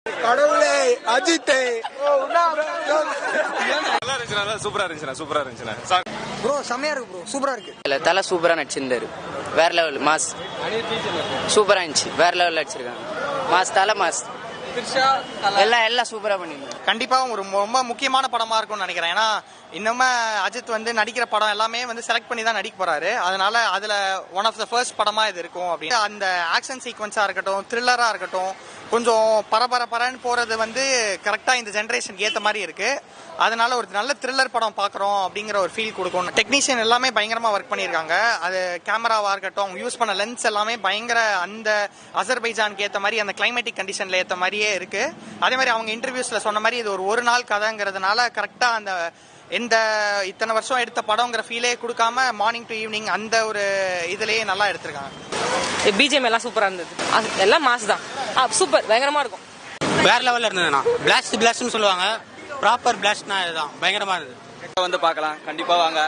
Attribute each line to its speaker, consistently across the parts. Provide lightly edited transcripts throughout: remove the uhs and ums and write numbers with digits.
Speaker 1: கடவுளே அஜித்
Speaker 2: சூப்பரா இருந்துச்சுண்ணா.
Speaker 1: ப்ரோ செம்மையா இருக்கு ப்ரோ, சூப்பரா இருக்கு.
Speaker 3: இல்ல தலை சூப்பரா நடிச்சிருந்தாரு, வேற லெவல் மாஸ், சூப்பரா இருந்துச்சு, வேற லெவல் அடிச்சிருக்காங்க. மாஸ் தலை மாஸ், எல்லாம் சூப்பரா பண்ணிருந்தாங்க.
Speaker 4: கண்டிப்பா ஒரு ரொம்ப முக்கியமான படமா இருக்கும்னு நினைக்கிறேன். ஏன்னா இன்னுமே அஜித் நடிக்கிற படம் எல்லாமே செலக்ட் பண்ணி தான் நடிக்க போறாரு. அதனால அதுல ஒன் ஆஃப் த ஃபர்ஸ்ட் படமா இது இருக்கும் அப்படின்னு. அந்த ஆக்ஷன் சீக்வன்ஸா இருக்கட்டும், த்ரில்லரா இருக்கட்டும், கொஞ்சம் பரபரன்னு போறது கரெக்டா இந்த ஜென்ரேஷனுக்கு ஏத்த மாதிரி இருக்கு. அதனால ஒரு நல்ல த்ரில்லர் படம் பாக்குறோம் அப்படிங்கிற ஒரு ஃபீல் கொடுக்கும். டெக்னீஷியன் எல்லாமே பயங்கரமா ஒர்க் பண்ணிருக்காங்க. அது கேமராவா இருக்கட்டும், அவங்க யூஸ் பண்ண லென்ஸ் எல்லாமே பயங்கர அந்த அசர்பைஜானுக்கு ஏத்த மாதிரி, அந்த கிளைமேட்டிக் கண்டிஷன்ல ஏத்த மாதிரியே இருக்கு. அதே மாதிரி அவங்க இன்டர்வியூஸ்ல சொன்ன மாதிரி இது ஒரு நாள் கதைங்கிறதுனால கரெக்டா அந்த இத்தனை வருஷம் எடுத்த படம்ங்கிற ஃபீலே கொடுக்காம மார்னிங் டு ஈவினிங் அந்த ஒரு இதுலயே நல்லா எடுத்திருக்காங்க.
Speaker 5: பிஜிஎம் எல்லாம் சூப்பரா இருந்தது, எல்லாம் மாஸ் தான், சூப்பர் பயங்கரமா இருக்கும்.
Speaker 6: வேற லெவல்ல இருந்ததுண்ணா. பிளாஸ்ட்னு சொல்லுவாங்க, ப்ராப்பர் பிளாஸ்ட்னா இதுதான், பயங்கரமா இருந்தது.
Speaker 2: பார்க்கலாம், கண்டிப்பா வாங்க.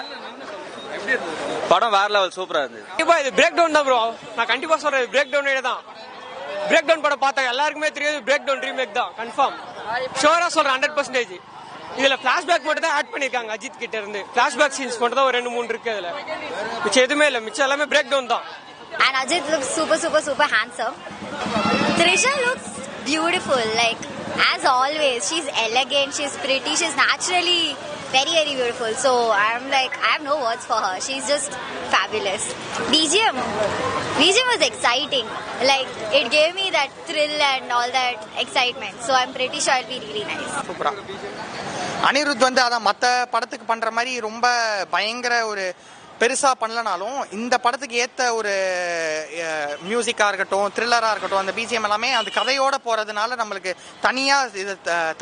Speaker 2: படம் வேற லெவல், சூப்பரா இருந்தது.
Speaker 5: கண்டிப்பா இது பிரேக் டவுன் தான் ப்ரோ. நான் கண்டிப்பா சொல்றேன், பிரேக் டவுனே தான். பிரேக் டவுன் படம் பார்த்தா எல்லாருக்குமே தெரியாது, பிரேக் டவுன் ரீமேக் தான் கன்ஃபார்ம். ஷோரா சொல்றேன், 100%. இதுல பிளாஷ்பேக் மட்டும் தான் ஆட் பண்ணிருக்காங்க அஜித் கிட்ட இருந்து. பிளாஷ்பேக் சீன்ஸ் மட்டும் தான் ஒரு 2-3 இருக்கு. அதுல மிச்சம் எதுவுமே இல்ல, மிச்சம் எல்லாமே பிரேக் டவுன் தான்.
Speaker 7: And Ajit looks super handsome. Trisha looks beautiful, like as always. She's elegant, she's pretty, she's naturally very beautiful. So I'm like, I have no words for her. She's just fabulous. BGM was exciting. Like it gave me that thrill and all that excitement. So I'm pretty sure it'll be really nice.
Speaker 4: சூப்பரா. அனிருத் அதான் மற்ற படத்துக்கு பண்ற மாதிரி ரொம்ப பயங்கர ஒரு பெருசா பண்ணலனாலும் இந்த படத்துக்கு ஏத்த ஒரு மியூசிக்கா இருக்கட்டும், த்ரில்லரா இருக்கட்டும், அந்த பிஜிஎம் எல்லாமே அந்த கதையோட போறதுனால நம்மளுக்கு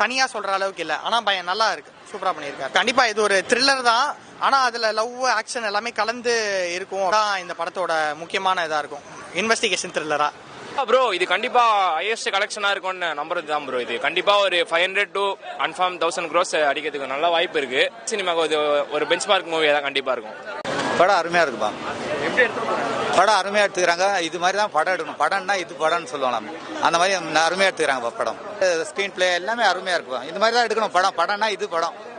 Speaker 4: தனியா சொல்ற அளவுக்கு இல்ல. ஆனா நல்லா இருக்கு, சூப்பரா பண்ணிருக்காரு. கண்டிப்பா இது ஒரு த்ரில்லர் தான், ஆனா அதுல லவ் ஆக்ஷன் எல்லாமே கலந்து இருக்கும். இந்த படத்தோட முக்கியமான இதா இருக்கும், இன்வெஸ்டிகேஷன் த்ரில்லரா.
Speaker 2: ப்ரோ இது கண்டிப்பா ஹையஸ்ட் கலெக்ஷனா இருக்கும்னு நம்புறது தான் ப்ரோ. இது கண்டிப்பா ஒரு 500 to கன்ஃபார்ம் 1000 crores அடிக்கிறதுக்கு நல்ல வாய்ப்பு இருக்கு. சினிமாக்கு ஒரு பெஞ்ச் மார்க் மூவி தான் கண்டிப்பா இருக்கும்.
Speaker 8: படம் அருமையா இருக்குப்பா. படம் அருமையா எடுத்துக்கிறாங்க. இது மாதிரி தான் படம் எடுக்கணும். படம்னா இது படம்னு சொல்லுவாங்க, அந்த மாதிரி அருமையா எடுத்துக்கிறாங்க படம். ஸ்கிரீன் பிளே எல்லாமே அருமையா இருக்கும். இது மாதிரி தான் எடுக்கணும் படம். படம்னா இது படம்.